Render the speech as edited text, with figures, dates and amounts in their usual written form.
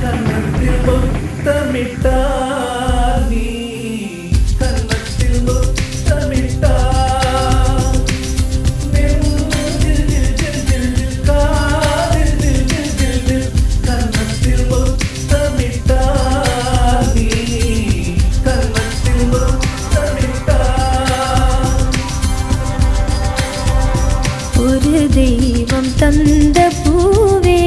கன்னத்தில் முத்தமிட்டார் நீ கன்னத்தில் முத்தமிட்டார் கன்னத்தில் முத்தமிட்டார் நீ கன்னத்தில் முத்தமிட்டார் ஒரு தெய்வம் தந்த பூவே